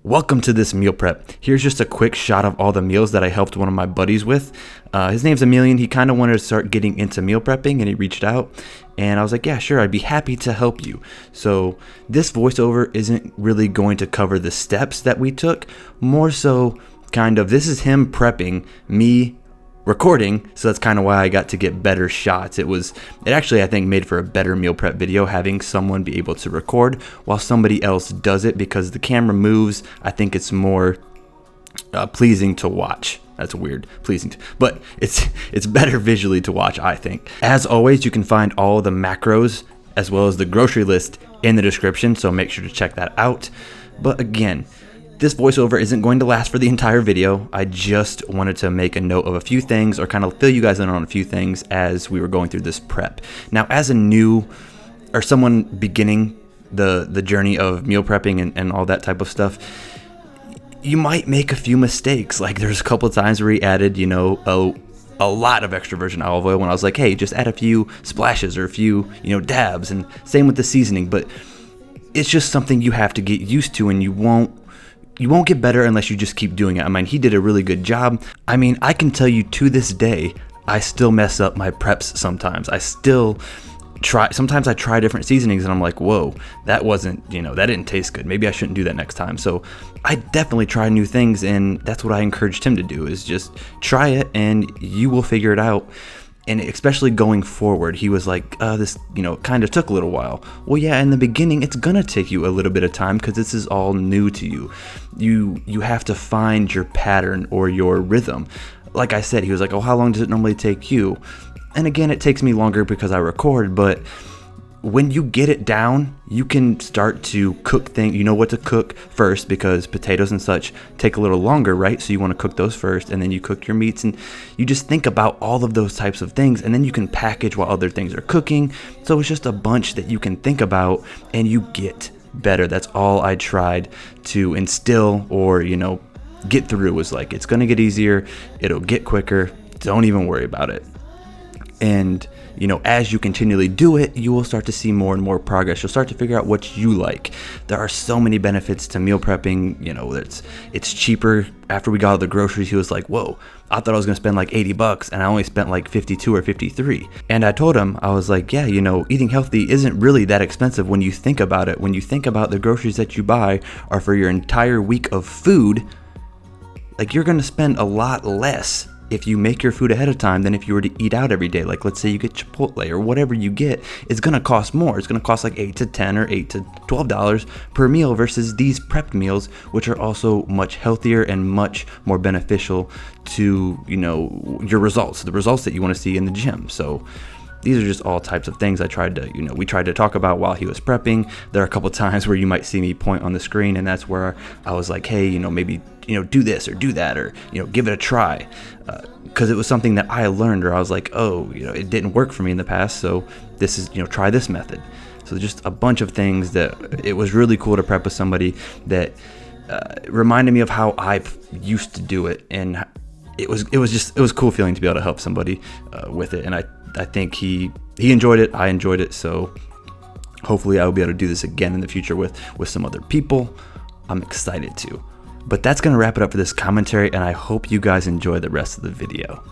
Welcome to this meal prep. Here's just a quick shot of all the meals that I helped one of my buddies with. His name's Emilian. He kind of wanted to start getting into meal prepping and he reached out and I was like, yeah, sure, I'd be happy to help you. So this voiceover isn't really going to cover the steps that we took, more so kind of this is him prepping, me recording, so that's kind of why I got to get better shots. It actually, I think, made for a better meal prep video, having someone be able to record while somebody else does it, because the camera moves. I think it's more pleasing to watch. That's weird, but it's better visually to watch, I think. As always, you can find all the macros as well as the grocery list in the description, so make sure to check that out. But again, this voiceover isn't going to last for the entire video. I just wanted to make a note of a few things, or kind of fill you guys in on a few things as we were going through this prep. Now, as a new or someone beginning the journey of meal prepping and all that type of stuff, you might make a few mistakes. Like there's a couple of times where he added, a lot of extra virgin olive oil when I was like, hey, just add a few splashes or a few, dabs, and same with the seasoning. But it's just something you have to get used to, and you won't get better unless you just keep doing it. I mean, he did a really good job. I mean, I can tell you to this day, I still mess up my preps sometimes. Sometimes I try different seasonings and I'm like, whoa, that wasn't, that didn't taste good. Maybe I shouldn't do that next time. So I definitely try new things, and that's what I encouraged him to do, is just try it and you will figure it out. And especially going forward, he was like, this, kind of took a little while. Well, yeah, in the beginning, it's going to take you a little bit of time because this is all new to you. You have to find your pattern or your rhythm. Like I said, he was like, oh, how long does it normally take you? And again, it takes me longer because I record, but when you get it down, you can start to cook things. You know what to cook first, because potatoes and such take a little longer, right? So you want to cook those first, and then you cook your meats, and you just think about all of those types of things, and then you can package while other things are cooking. So it's just a bunch that you can think about, and you get better. That's all I tried to instill or, get through, was like, it's going to get easier. It'll get quicker. Don't even worry about it. And as you continually do it, you will start to see more and more progress. You'll start to figure out what you like. There are so many benefits to meal prepping. It's cheaper. After we got all the groceries, he was like, whoa, I thought I was going to spend like $80 and I only spent like 52 or 53. And I told him, I was like, yeah, eating healthy isn't really that expensive when you think about it. When you think about the groceries that you buy are for your entire week of food, like you're going to spend a lot less if you make your food ahead of time than if you were to eat out every day. Like, let's say you get Chipotle or whatever you get, it's going to cost more. It's going to cost like $8 to $10 or $8 to $12 per meal versus these prepped meals, which are also much healthier and much more beneficial to, your results, the results that you want to see in the gym. So these are just all types of things I tried to, we tried to talk about while he was prepping. There are a couple times where you might see me point on the screen, and that's where I was like, hey, maybe, do this or do that, or, give it a try. Because it was something that I learned, or I was like, oh, it didn't work for me in the past. So this is, try this method. So just a bunch of things that it was really cool to prep with somebody that reminded me of how I used to do it. And it was a cool feeling to be able to help somebody with it. And I think he enjoyed it. I enjoyed it. So hopefully I will be able to do this again in the future with some other people. I'm excited to. But that's going to wrap it up for this commentary, and I hope you guys enjoy the rest of the video.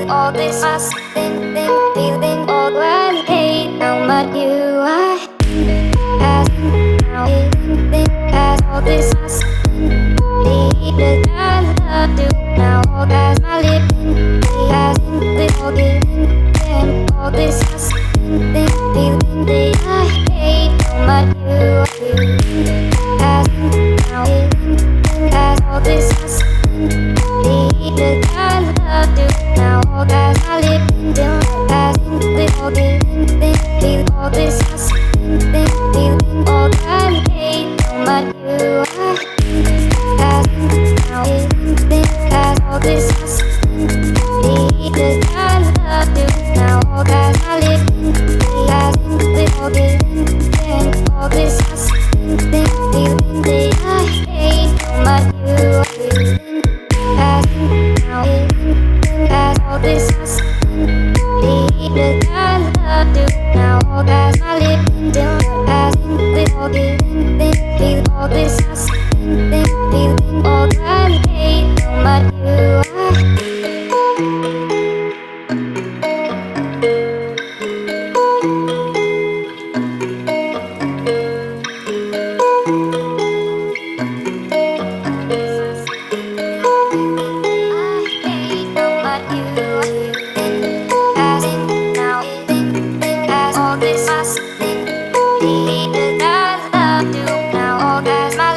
All this must been feeling all right. about you. I as now think as all this must be that I love you now. All as my lips as with all this and all this must think feeling that I hate about you. As now think as all this must be that I love you now. All as my lips as with all this feel all this must think feeling all I hate about you. As now think as all this must be that I love you now. All as my lips as with all this and all this must think feeling that I hate about you. As now think as all this must be that I love you now. All as my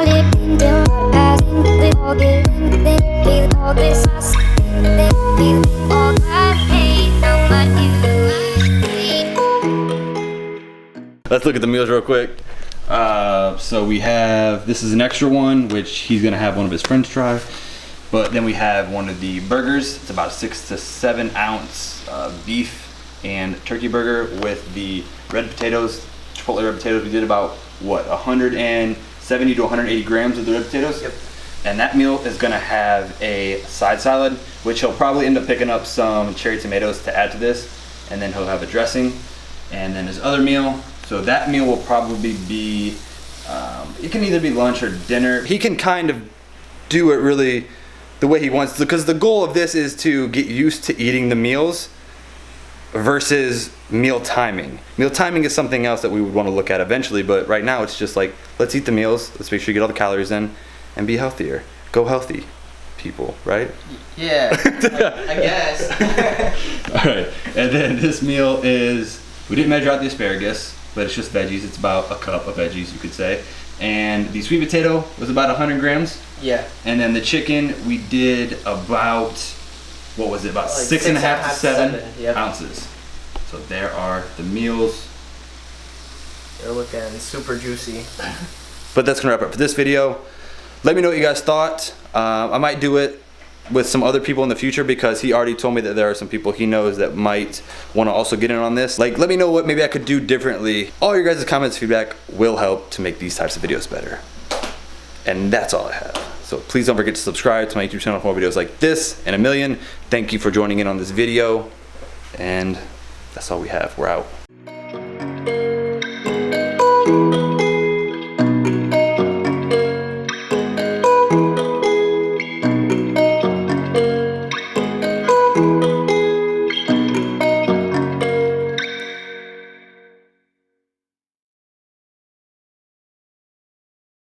lips as with all this feel all this must think feeling all I hate about you. Let's look at the meals real quick. So we have, this is an extra one, which he's gonna have one of his friends try. But then we have one of the burgers. It's about a 6 to 7 ounce beef and turkey burger with the red potatoes, Chipotle red potatoes. We did about, what, 170 to 180 grams of the red potatoes? Yep. And that meal is gonna have a side salad, which he'll probably end up picking up some cherry tomatoes to add to this. And then he'll have a dressing. And then his other meal, so that meal will probably be, it can either be lunch or dinner. He can kind of do it really the way he wants, because the goal of this is to get used to eating the meals versus meal timing. Meal timing is something else that we would want to look at eventually, but right now it's just like, let's eat the meals, let's make sure you get all the calories in, and be healthier. Go healthy, people, right? Yeah, I guess. All right, and then this meal is, we didn't measure out the asparagus, but it's just veggies. It's about a cup of veggies, you could say. And the sweet potato was about 100 grams. Yeah. And then the chicken, we did about, what was it, about like 6.5 to 7 yep. ounces. So there are the meals. They're looking super juicy. But that's gonna wrap it up for this video. Let me know what you guys thought. I might do it with some other people in the future, because he already told me that there are some people he knows that might want to also get in on this. Like, let me know what maybe I could do differently. All your guys' comments, feedback will help to make these types of videos better. And that's all I have. So please don't forget to subscribe to my YouTube channel for more videos like this and a million. Thank you for joining in on this video. And that's all we have. We're out.